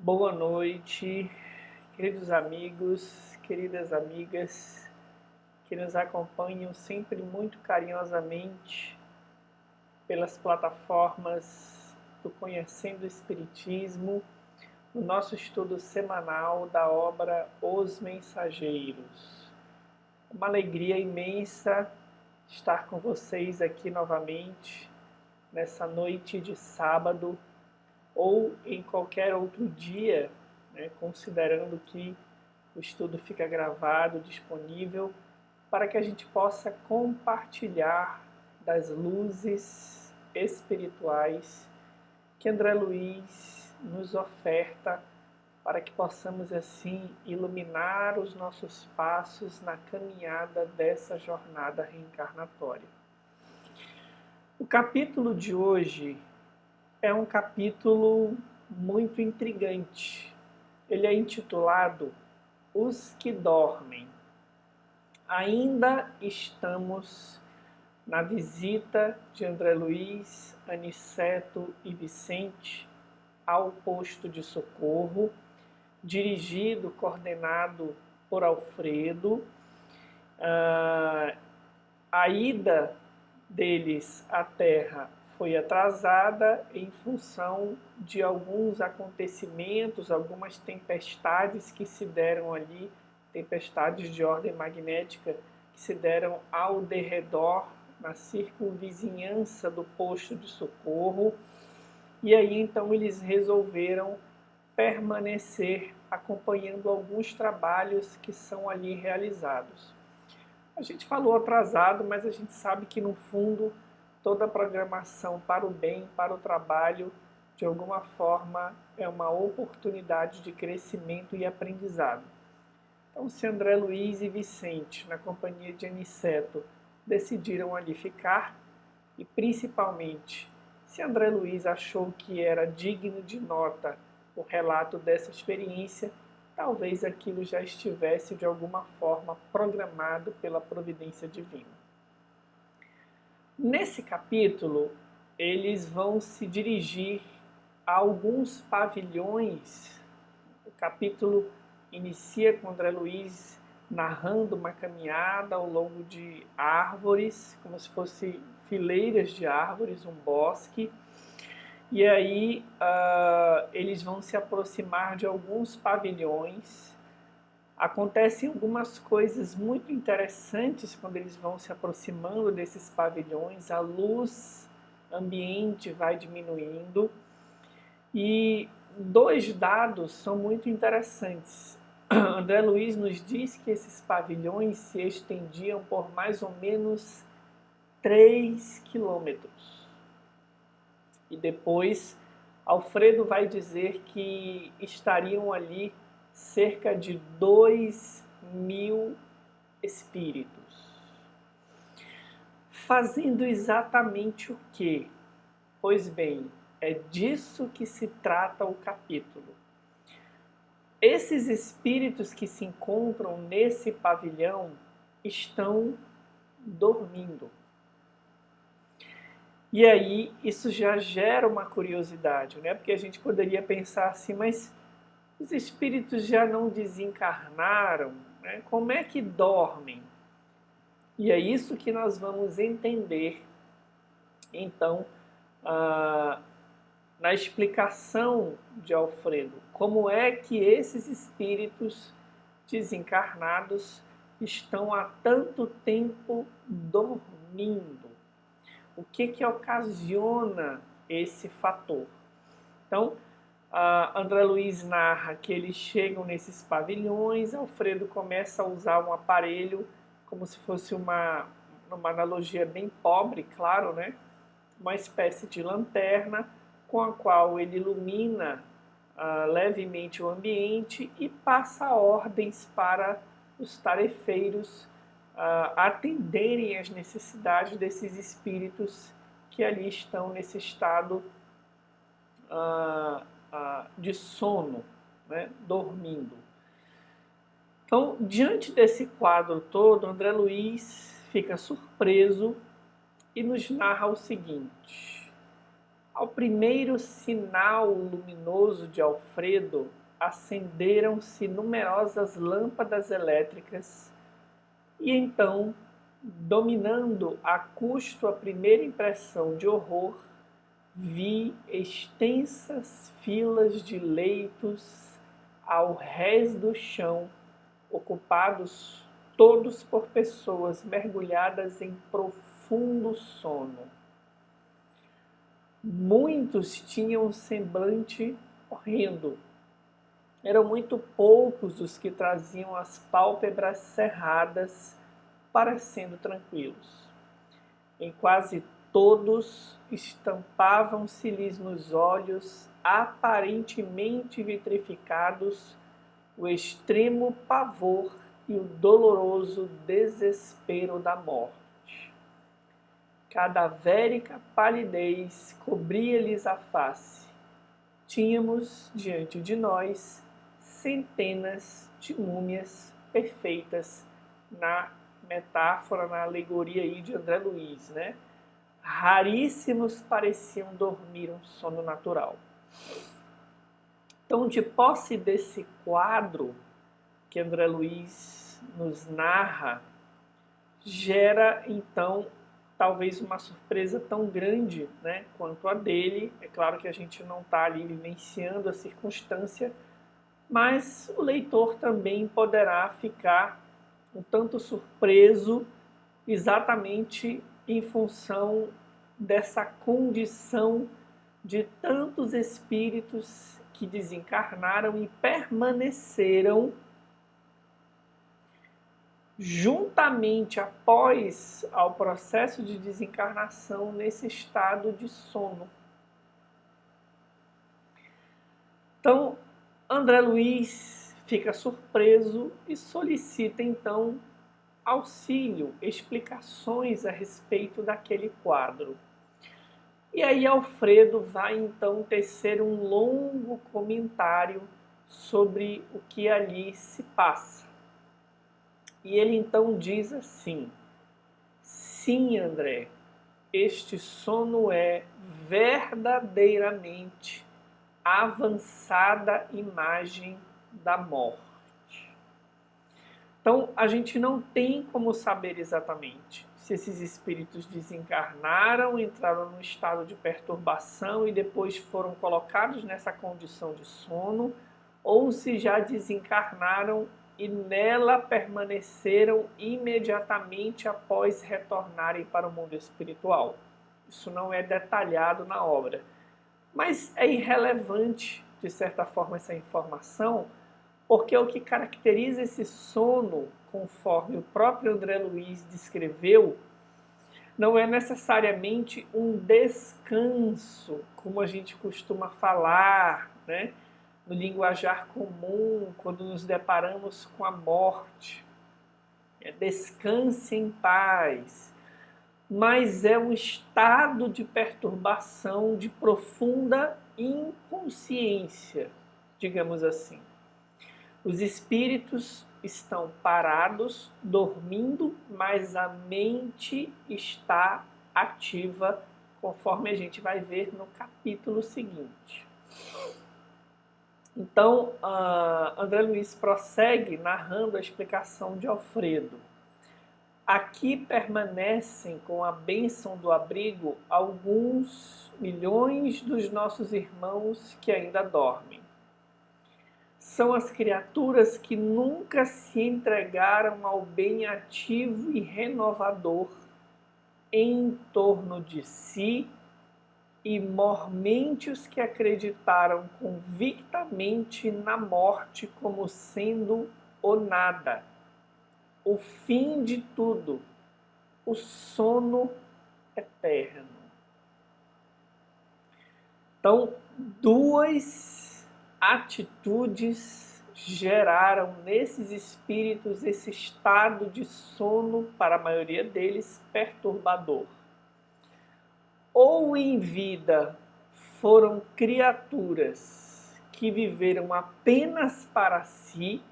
Boa noite, queridos amigos, queridas amigas que nos acompanham sempre muito carinhosamente pelas plataformas do Conhecendo o Espiritismo, no nosso estudo semanal da obra Os Mensageiros. Uma alegria imensa estar com vocês aqui novamente nessa noite de sábado ou em qualquer outro dia, né, considerando que o estudo fica gravado, disponível, para que a gente possa compartilhar das luzes espirituais que André Luiz nos oferta, para que possamos assim iluminar os nossos passos na caminhada dessa jornada reencarnatória. O capítulo de hoje é um capítulo muito intrigante. Ele é intitulado Os que Dormem. Ainda estamos na visita de André Luiz, Aniceto e Vicente ao posto de socorro, dirigido, coordenado por Alfredo. A ida deles à Terra foi atrasada em função de alguns acontecimentos, algumas tempestades que se deram ali, tempestades de ordem magnética que se deram ao derredor, na circunvizinhança do posto de socorro. E aí então eles resolveram permanecer acompanhando alguns trabalhos que são ali realizados. A gente falou atrasado, mas a gente sabe que no fundo toda a programação para o bem, para o trabalho, de alguma forma é uma oportunidade de crescimento e aprendizado. Então, se André Luiz e Vicente, na companhia de Aniceto, decidiram ali ficar, e principalmente se André Luiz achou que era digno de nota o relato dessa experiência, talvez aquilo já estivesse de alguma forma programado pela providência divina. Nesse capítulo, eles vão se dirigir a alguns pavilhões. O capítulo inicia com André Luiz narrando uma caminhada ao longo de árvores, como se fossem fileiras de árvores, um bosque. E aí eles vão se aproximar de alguns pavilhões. Acontecem algumas coisas muito interessantes quando eles vão se aproximando desses pavilhões. A luz ambiente vai diminuindo. E dois dados são muito interessantes. André Luiz nos diz que esses pavilhões se estendiam por mais ou menos 3 quilômetros. E depois Alfredo vai dizer que estariam ali cerca de 2.000 espíritos. Fazendo exatamente o quê? Pois bem, é disso que se trata o capítulo. Esses espíritos que se encontram nesse pavilhão estão dormindo. E aí isso já gera uma curiosidade, né? Porque a gente poderia pensar assim, mas os espíritos já não desencarnaram, né? Como é que dormem? E é isso que nós vamos entender, então, na explicação de Alfredo. Como é que esses espíritos desencarnados estão há tanto tempo dormindo? O que ocasiona esse fator? Então, André Luiz narra que eles chegam nesses pavilhões, Alfredo começa a usar um aparelho, como se fosse uma analogia bem pobre, claro, né? Uma espécie de lanterna com a qual ele ilumina levemente o ambiente e passa ordens para os tarefeiros atenderem às necessidades desses espíritos que ali estão nesse estado de sono, né, dormindo. Então, diante desse quadro todo, André Luiz fica surpreso e nos narra o seguinte: Ao primeiro sinal luminoso de Alfredo, acenderam-se numerosas lâmpadas elétricas e então, dominando a custo a primeira impressão de horror, vi extensas filas de leitos ao rés do chão, ocupados todos por pessoas mergulhadas em profundo sono. Muitos tinham um semblante horrendo. Eram muito poucos os que traziam as pálpebras cerradas, parecendo tranquilos. Em quase todos estampavam-se-lhes nos olhos, aparentemente vitrificados, o extremo pavor e o doloroso desespero da morte. Cadavérica palidez cobria-lhes a face. Tínhamos diante de nós centenas de múmias perfeitas, na metáfora, na alegoria aí de André Luiz, né? Raríssimos pareciam dormir um sono natural. Então, de posse desse quadro que André Luiz nos narra, gera então talvez uma surpresa tão grande, né, quanto a dele. É claro que a gente não está ali vivenciando a circunstância, mas o leitor também poderá ficar um tanto surpreso exatamente em função dessa condição de tantos espíritos que desencarnaram e permaneceram juntamente após ao processo de desencarnação nesse estado de sono. Então, André Luiz fica surpreso e solicita então auxílio, explicações a respeito daquele quadro. E aí Alfredo vai então tecer um longo comentário sobre o que ali se passa. E ele então diz assim: sim, André, este sono é verdadeiramente a avançada imagem da morte. Então, a gente não tem como saber exatamente se esses espíritos desencarnaram, entraram num estado de perturbação e depois foram colocados nessa condição de sono, ou se já desencarnaram e nela permaneceram imediatamente após retornarem para o mundo espiritual. Isso não é detalhado na obra. Mas é irrelevante, de certa forma, essa informação, porque o que caracteriza esse sono, conforme o próprio André Luiz descreveu, não é necessariamente um descanso, como a gente costuma falar, né? No linguajar comum, quando nos deparamos com a morte. Descanse em paz. Mas é um estado de perturbação, de profunda inconsciência, digamos assim. Os espíritos estão parados, dormindo, mas a mente está ativa, conforme a gente vai ver no capítulo seguinte. Então, André Luiz prossegue narrando a explicação de Alfredo. Aqui permanecem com a bênção do abrigo alguns milhões dos nossos irmãos que ainda dormem. São as criaturas que nunca se entregaram ao bem ativo e renovador em torno de si, e mormente os que acreditaram convictamente na morte como sendo o nada, o fim de tudo, o sono eterno. Então, duas atitudes geraram nesses espíritos esse estado de sono, para a maioria deles, perturbador. Ou em vida foram criaturas que viveram apenas para si.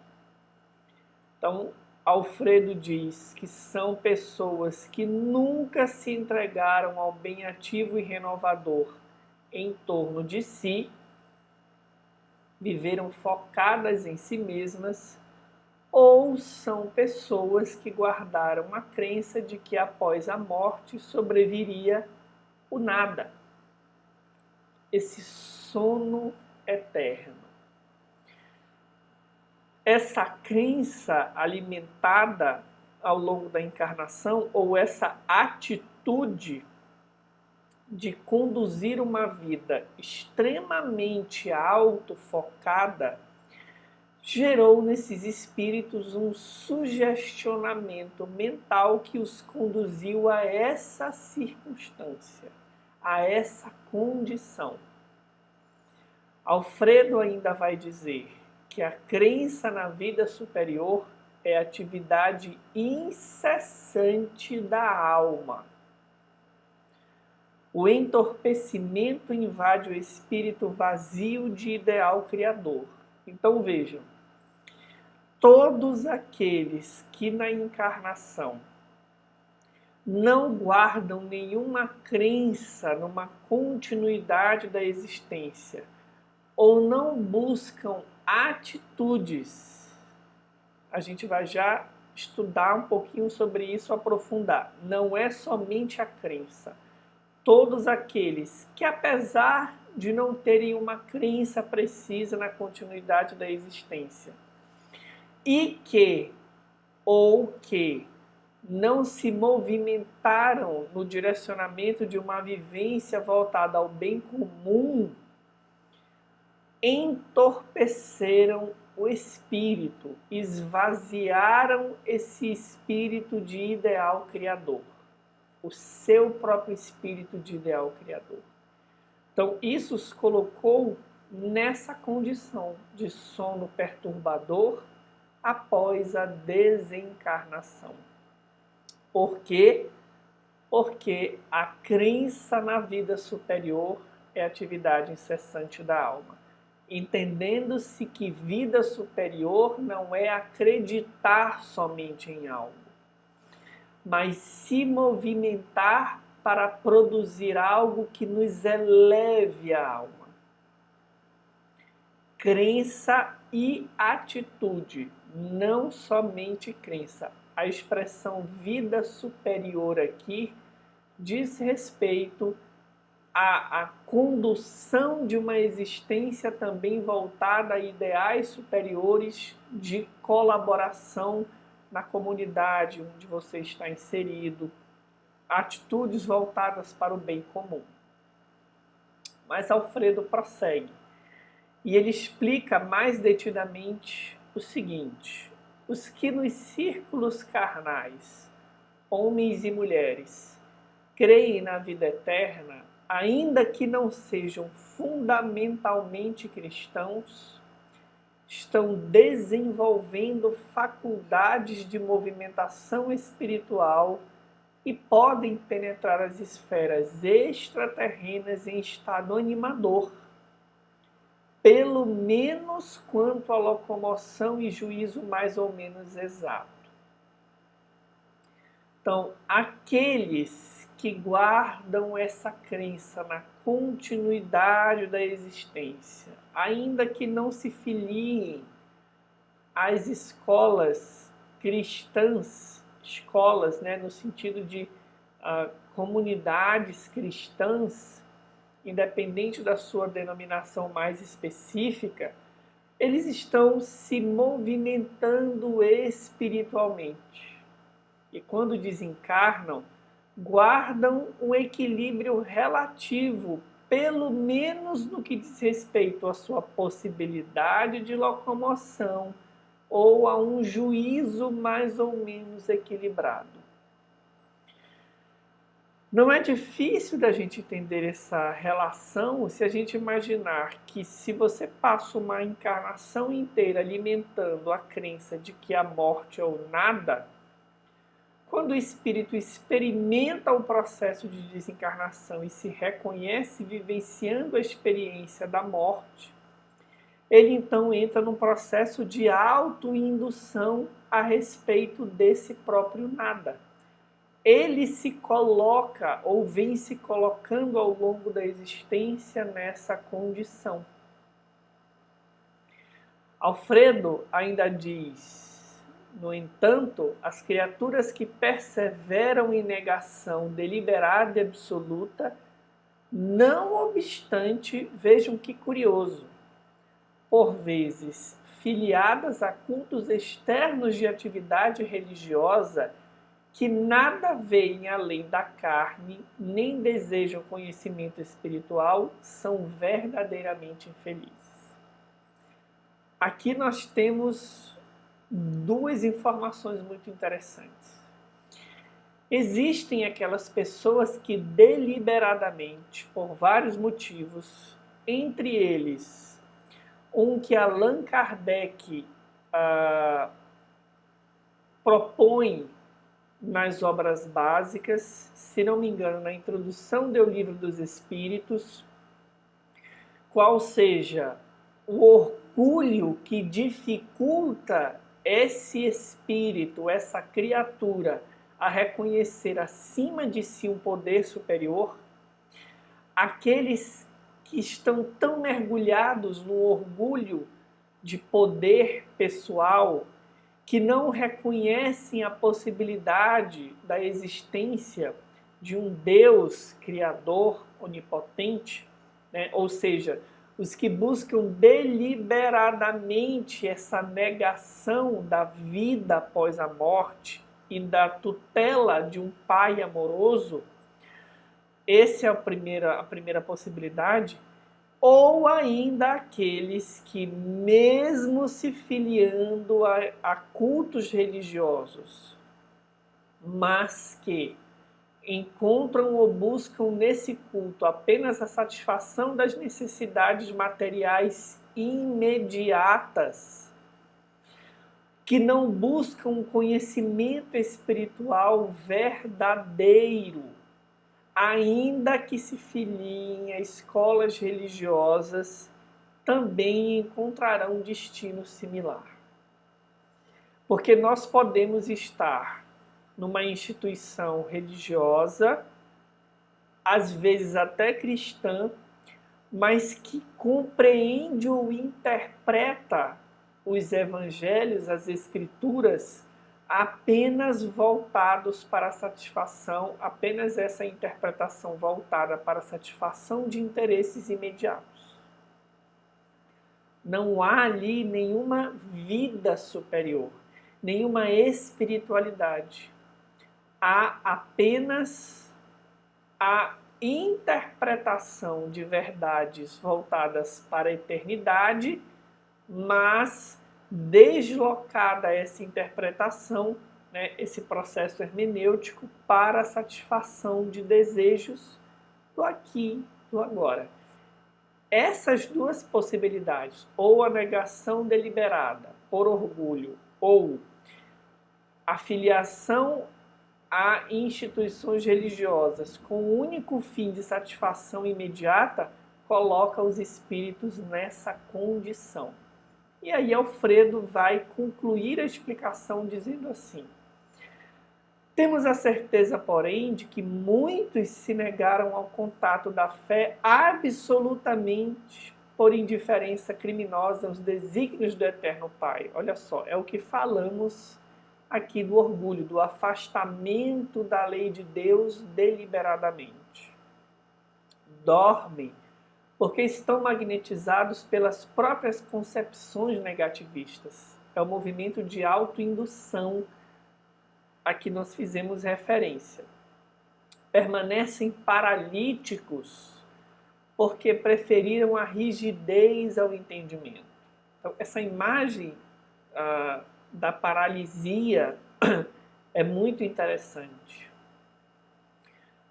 Então, Alfredo diz que são pessoas que nunca se entregaram ao bem ativo e renovador em torno de si, viveram focadas em si mesmas, ou são pessoas que guardaram a crença de que após a morte sobreviria o nada, esse sono eterno. Essa crença alimentada ao longo da encarnação, ou essa atitude de conduzir uma vida extremamente autofocada, gerou nesses espíritos um sugestionamento mental que os conduziu a essa circunstância, a essa condição. Alfredo ainda vai dizer que a crença na vida superior é atividade incessante da alma. O entorpecimento invade o espírito vazio de ideal criador. Então vejam, todos aqueles que na encarnação não guardam nenhuma crença numa continuidade da existência, ou não buscam atitudes, a gente vai já estudar um pouquinho sobre isso, aprofundar. Não é somente a crença. Todos aqueles que, apesar de não terem uma crença precisa na continuidade da existência, e que não se movimentaram no direcionamento de uma vivência voltada ao bem comum, entorpeceram o espírito, esvaziaram esse espírito de ideal criador, o seu próprio espírito de ideal criador. Então, isso os colocou nessa condição de sono perturbador após a desencarnação. Por quê? Porque a crença na vida superior é atividade incessante da alma. Entendendo-se que vida superior não é acreditar somente em algo, mas se movimentar para produzir algo que nos eleve a alma. Crença e atitude, não somente crença. A expressão vida superior aqui diz respeito à condução de uma existência também voltada a ideais superiores de colaboração na comunidade onde você está inserido, atitudes voltadas para o bem comum. Mas Alfredo prossegue e ele explica mais detidamente o seguinte: os que nos círculos carnais, homens e mulheres, creem na vida eterna, ainda que não sejam fundamentalmente cristãos, estão desenvolvendo faculdades de movimentação espiritual e podem penetrar as esferas extraterrenas em estado animador, pelo menos quanto à locomoção e juízo mais ou menos exato. Então, aqueles que guardam essa crença na continuidade da existência, ainda que não se filiem às escolas cristãs, escolas, né, no sentido de comunidades cristãs, independente da sua denominação mais específica, eles estão se movimentando espiritualmente. E quando desencarnam, guardam um equilíbrio relativo, pelo menos no que diz respeito à sua possibilidade de locomoção ou a um juízo mais ou menos equilibrado. Não é difícil da gente entender essa relação se a gente imaginar que se você passa uma encarnação inteira alimentando a crença de que a morte é o nada, quando o espírito experimenta o processo de desencarnação e se reconhece vivenciando a experiência da morte, ele então entra num processo de autoindução a respeito desse próprio nada. ele se coloca ou vem se colocando ao longo da existência nessa condição. Alfredo ainda diz: no entanto, as criaturas que perseveram em negação deliberada e absoluta, não obstante, vejam que curioso, por vezes filiadas a cultos externos de atividade religiosa que nada veem além da carne, nem desejam conhecimento espiritual, são verdadeiramente infelizes. Aqui nós temos duas informações muito interessantes. Existem aquelas pessoas que deliberadamente, por vários motivos, entre eles, um que Allan Kardec propõe nas obras básicas, se não me engano, na introdução do Livro dos Espíritos, qual seja o orgulho que dificulta esse espírito, essa criatura, a reconhecer acima de si um poder superior. Aqueles que estão tão mergulhados no orgulho de poder pessoal, que não reconhecem a possibilidade da existência de um Deus criador onipotente, né? Ou seja, os que buscam deliberadamente essa negação da vida após a morte e da tutela de um pai amoroso, essa é a primeira possibilidade. Ou ainda aqueles que, mesmo se filiando a cultos religiosos, mas que encontram ou buscam nesse culto apenas a satisfação das necessidades materiais imediatas, que não buscam um conhecimento espiritual verdadeiro, ainda que se filiem a escolas religiosas, também encontrarão um destino similar. Porque nós podemos estar numa instituição religiosa, às vezes até cristã, mas que compreende ou interpreta os evangelhos, as escrituras, apenas voltados para a satisfação, apenas essa interpretação voltada para a satisfação de interesses imediatos. Não há ali nenhuma vida superior, nenhuma espiritualidade. Há apenas a interpretação de verdades voltadas para a eternidade, mas deslocada essa interpretação, né, esse processo hermenêutico para a satisfação de desejos do aqui, do agora. Essas duas possibilidades, ou a negação deliberada por orgulho, ou a filiação a instituições religiosas com o único fim de satisfação imediata, coloca os espíritos nessa condição. E aí Alfredo vai concluir a explicação dizendo assim: temos a certeza, porém, de que muitos se negaram ao contato da fé absolutamente por indiferença criminosa aos desígnios do Eterno Pai. Olha só, é o que falamos aqui do orgulho, do afastamento da lei de Deus deliberadamente. Dormem porque estão magnetizados pelas próprias concepções negativistas. É o movimento de autoindução a que nós fizemos referência. Permanecem paralíticos porque preferiram a rigidez ao entendimento. Então, essa imagem da paralisia é muito interessante,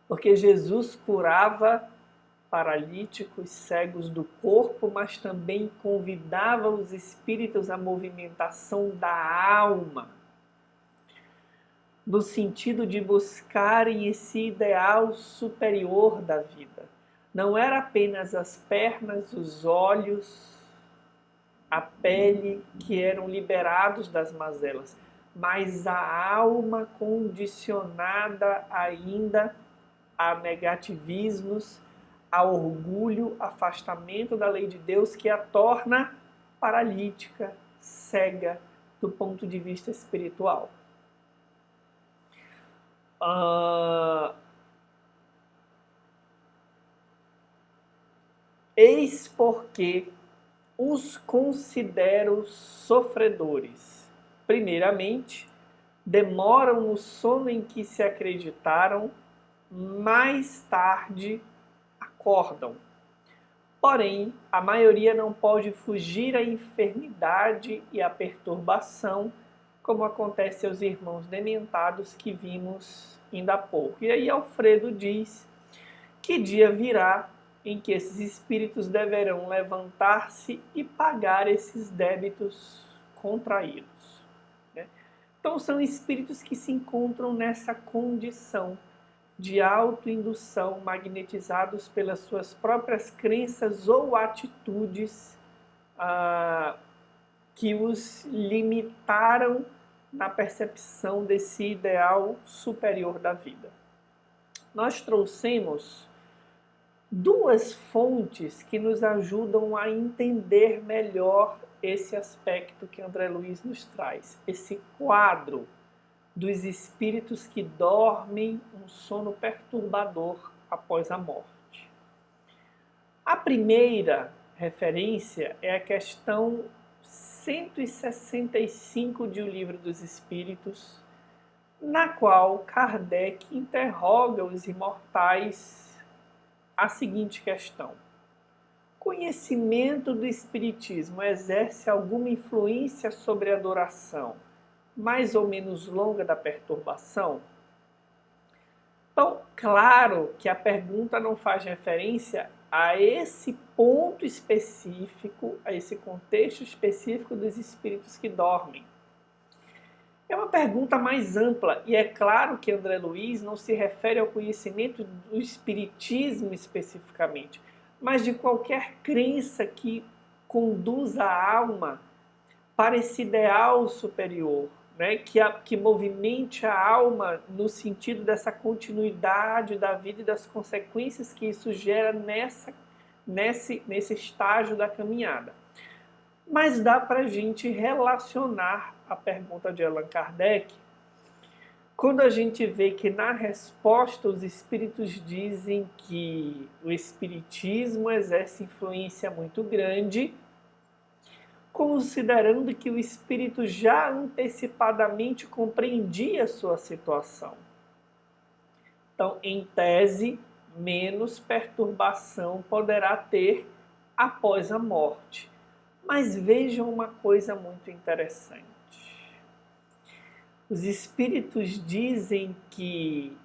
porque Jesus curava paralíticos, cegos do corpo, mas também convidava os espíritos à movimentação da alma, no sentido de buscarem esse ideal superior da vida. Não era apenas as pernas, os olhos, a pele que eram liberados das mazelas, mas a alma condicionada ainda a negativismos, a orgulho, afastamento da lei de Deus, que a torna paralítica, cega do ponto de vista espiritual. Eis porque os considero sofredores. Primeiramente, demoram no sono em que se acreditaram, mais tarde acordam. Porém, a maioria não pode fugir à enfermidade e à perturbação, como acontece aos irmãos dementados que vimos ainda há pouco. E aí Alfredo diz que dia virá em que esses espíritos deverão levantar-se e pagar esses débitos contraídos. Então são espíritos que se encontram nessa condição de autoindução, magnetizados pelas suas próprias crenças ou atitudes que os limitaram na percepção desse ideal superior da vida. Nós trouxemos duas fontes que nos ajudam a entender melhor esse aspecto que André Luiz nos traz, esse quadro dos espíritos que dormem um sono perturbador após a morte. A primeira referência é a questão 165 de O Livro dos Espíritos, na qual Kardec interroga os imortais a seguinte questão: conhecimento do Espiritismo exerce alguma influência sobre a duração mais ou menos longa da perturbação? Então, claro que a pergunta não faz referência a esse ponto específico, a esse contexto específico dos espíritos que dormem. É uma pergunta mais ampla, e é claro que André Luiz não se refere ao conhecimento do espiritismo especificamente, mas de qualquer crença que conduza a alma para esse ideal superior, né? que movimente a alma no sentido dessa continuidade da vida e das consequências que isso gera nesse estágio da caminhada. Mas dá para a gente relacionar a pergunta de Allan Kardec quando a gente vê que na resposta os espíritos dizem que o espiritismo exerce influência muito grande, considerando que o espírito já antecipadamente compreendia a sua situação. Então, em tese, menos perturbação poderá ter após a morte. Mas vejam uma coisa muito interessante. Os espíritos dizem que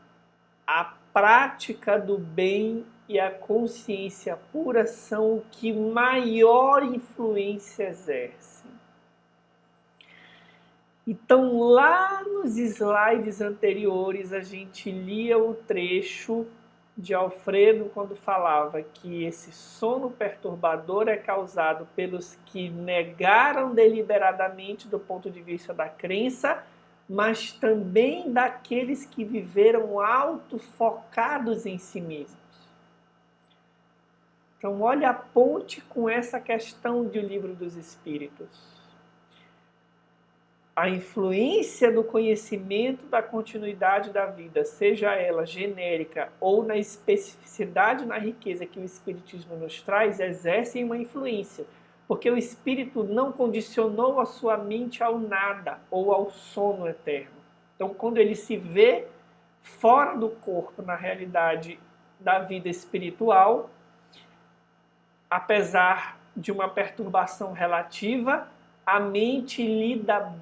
a prática do bem e a consciência pura são o que maior influência exercem. Então, lá nos slides anteriores, a gente lia o trecho de Alfredo quando falava que esse sono perturbador é causado pelos que negaram deliberadamente do ponto de vista da crença, mas também daqueles que viveram autofocados em si mesmos. Então, olha a ponte com essa questão de O Livro dos Espíritos. A influência do conhecimento da continuidade da vida, seja ela genérica ou na especificidade, na riqueza que o Espiritismo nos traz, exercem uma influência, porque o Espírito não condicionou a sua mente ao nada ou ao sono eterno. Então, quando ele se vê fora do corpo, na realidade da vida espiritual, apesar de uma perturbação relativa, a mente lida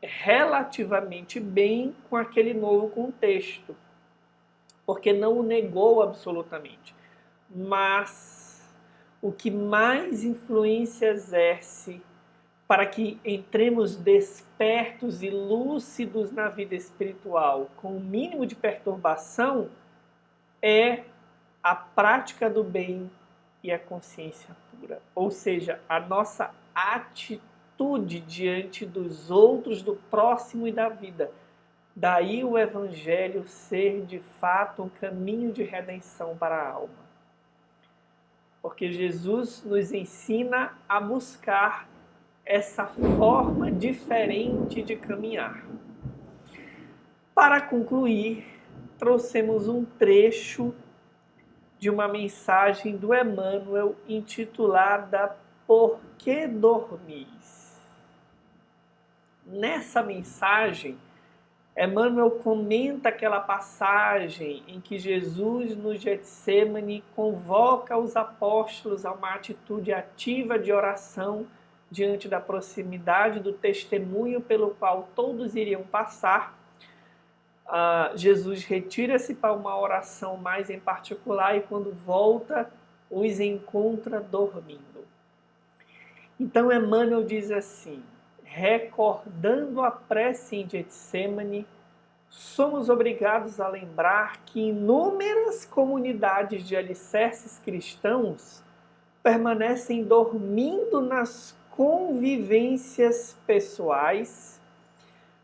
relativamente bem com aquele novo contexto, porque não o negou absolutamente. Mas o que mais influência exerce para que entremos despertos e lúcidos na vida espiritual, com o mínimo de perturbação, é a prática do bem e a consciência pura. Ou seja, a nossa atitude atitude diante dos outros, do próximo e da vida. Daí o Evangelho ser de fato um caminho de redenção para a alma. Porque Jesus nos ensina a buscar essa forma diferente de caminhar. Para concluir, trouxemos um trecho de uma mensagem do Emmanuel intitulada Por que dormis? Nessa mensagem, Emmanuel comenta aquela passagem em que Jesus, no Getsêmani, convoca os apóstolos a uma atitude ativa de oração diante da proximidade do testemunho pelo qual todos iriam passar. Jesus retira-se para uma oração mais em particular e quando volta, os encontra dormindo. Então Emmanuel diz assim: recordando a prece em Getsêmani, somos obrigados a lembrar que inúmeras comunidades de alicerces cristãos permanecem dormindo nas convivências pessoais,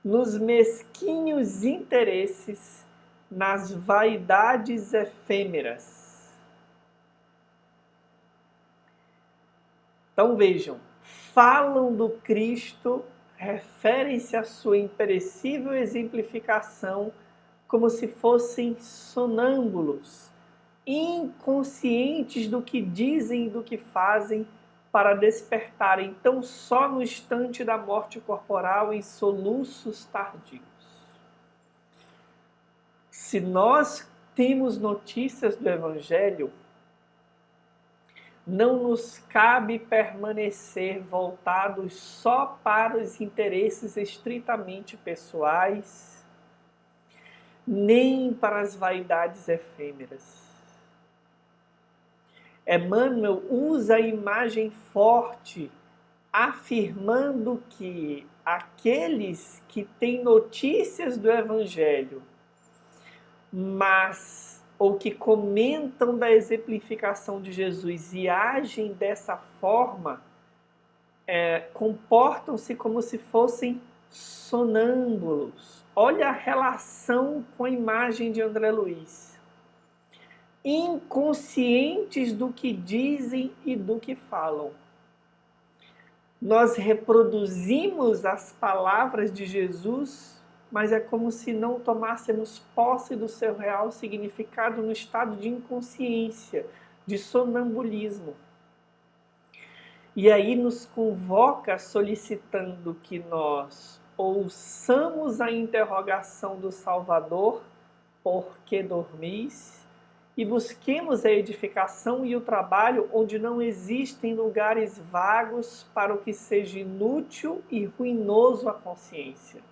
nos mesquinhos interesses, nas vaidades efêmeras. Então vejam, falam do Cristo, referem-se à sua imperecível exemplificação como se fossem sonâmbulos, inconscientes do que dizem e do que fazem, para despertarem tão só no instante da morte corporal em soluços tardios. Se nós temos notícias do Evangelho, não nos cabe permanecer voltados só para os interesses estritamente pessoais, nem para as vaidades efêmeras. Emmanuel usa a imagem forte, afirmando que aqueles que têm notícias do Evangelho, ou que comentam da exemplificação de Jesus e agem dessa forma, comportam-se como se fossem sonâmbulos. Olha a relação com a imagem de André Luiz. Inconscientes do que dizem e do que falam. Nós reproduzimos as palavras de Jesus, mas é como se não tomássemos posse do seu real significado no estado de inconsciência, de sonambulismo. E aí nos convoca solicitando que nós ouçamos a interrogação do Salvador, por que dormis? E busquemos a edificação e o trabalho onde não existem lugares vagos para o que seja inútil e ruinoso à consciência.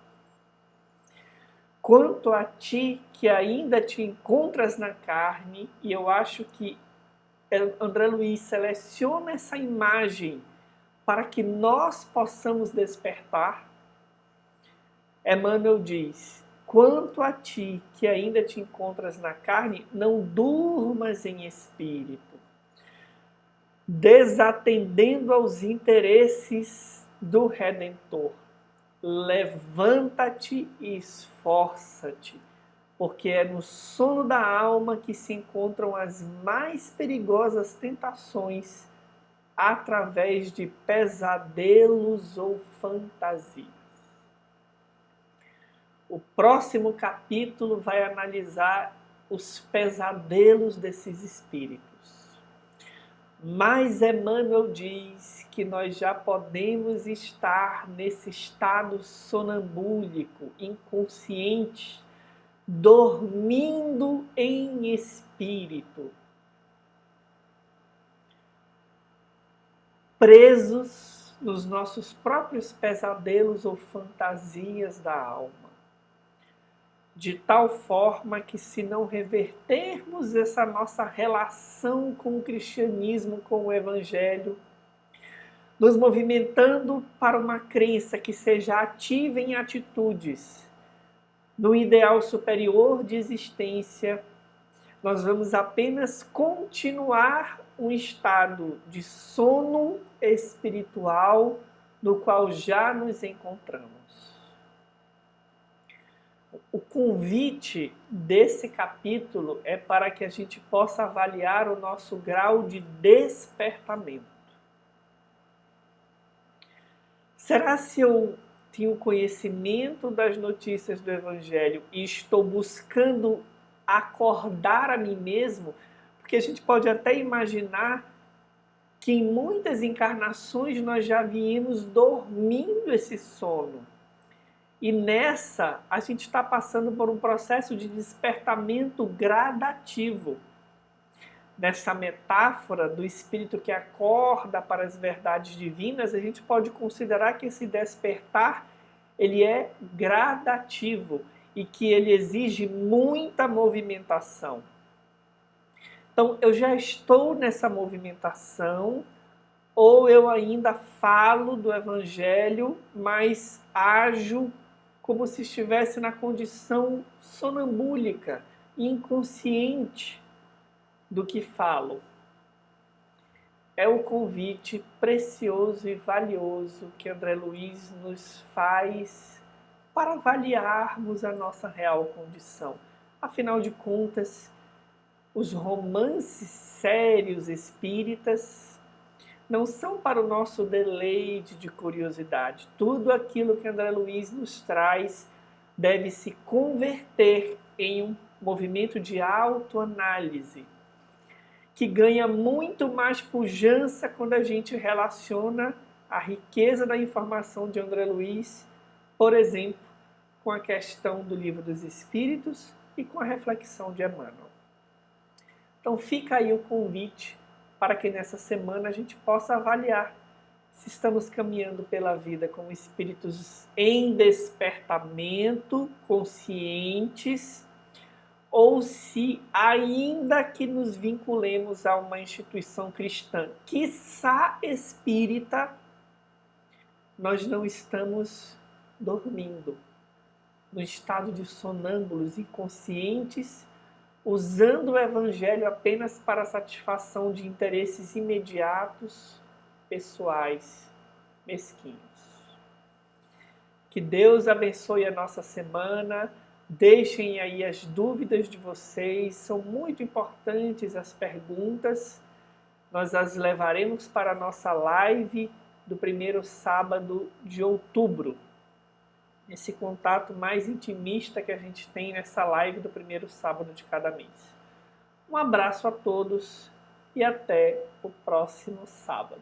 Quanto a ti que ainda te encontras na carne, e eu acho que André Luiz seleciona essa imagem para que nós possamos despertar, Emmanuel diz: quanto a ti que ainda te encontras na carne, não durmas em espírito, desatendendo aos interesses do Redentor. Levanta-te e esforça-te, porque é no sono da alma que se encontram as mais perigosas tentações, através de pesadelos ou fantasias. O próximo capítulo vai analisar os pesadelos desses espíritos. Mas Emmanuel diz que nós já podemos estar nesse estado sonambúlico, inconsciente, dormindo em espírito, presos nos nossos próprios pesadelos ou fantasias da alma. De tal forma que, se não revertermos essa nossa relação com o cristianismo, com o Evangelho, nos movimentando para uma crença que seja ativa em atitudes, no ideal superior de existência, nós vamos apenas continuar um estado de sono espiritual, no qual já nos encontramos. O convite desse capítulo é para que a gente possa avaliar o nosso grau de despertamento. Será se eu tenho conhecimento das notícias do Evangelho e estou buscando acordar a mim mesmo? Porque a gente pode até imaginar que em muitas encarnações nós já viemos dormindo esse sono. E nessa, a gente está passando por um processo de despertamento gradativo. Nessa metáfora do espírito que acorda para as verdades divinas, a gente pode considerar que esse despertar ele é gradativo e que ele exige muita movimentação. Então, eu já estou nessa movimentação, ou eu ainda falo do Evangelho, mas ajo como se estivesse na condição sonambúlica, inconsciente do que falo. É o convite precioso e valioso que André Luiz nos faz para avaliarmos a nossa real condição. Afinal de contas, os romances sérios espíritas não são para o nosso deleite de curiosidade. Tudo aquilo que André Luiz nos traz deve se converter em um movimento de autoanálise, que ganha muito mais pujança quando a gente relaciona a riqueza da informação de André Luiz, por exemplo, com a questão do Livro dos Espíritos e com a reflexão de Emmanuel. Então fica aí o convite para que nessa semana a gente possa avaliar se estamos caminhando pela vida como espíritos em despertamento, conscientes, ou se, ainda que nos vinculemos a uma instituição cristã, quiçá espírita, nós não estamos dormindo, no estado de sonâmbulos inconscientes, usando o Evangelho apenas para a satisfação de interesses imediatos, pessoais, mesquinhos. Que Deus abençoe a nossa semana. Deixem aí as dúvidas de vocês, são muito importantes as perguntas. Nós as levaremos para a nossa live do primeiro sábado de outubro. Esse contato mais intimista que a gente tem nessa live do primeiro sábado de cada mês. Um abraço a todos e até o próximo sábado.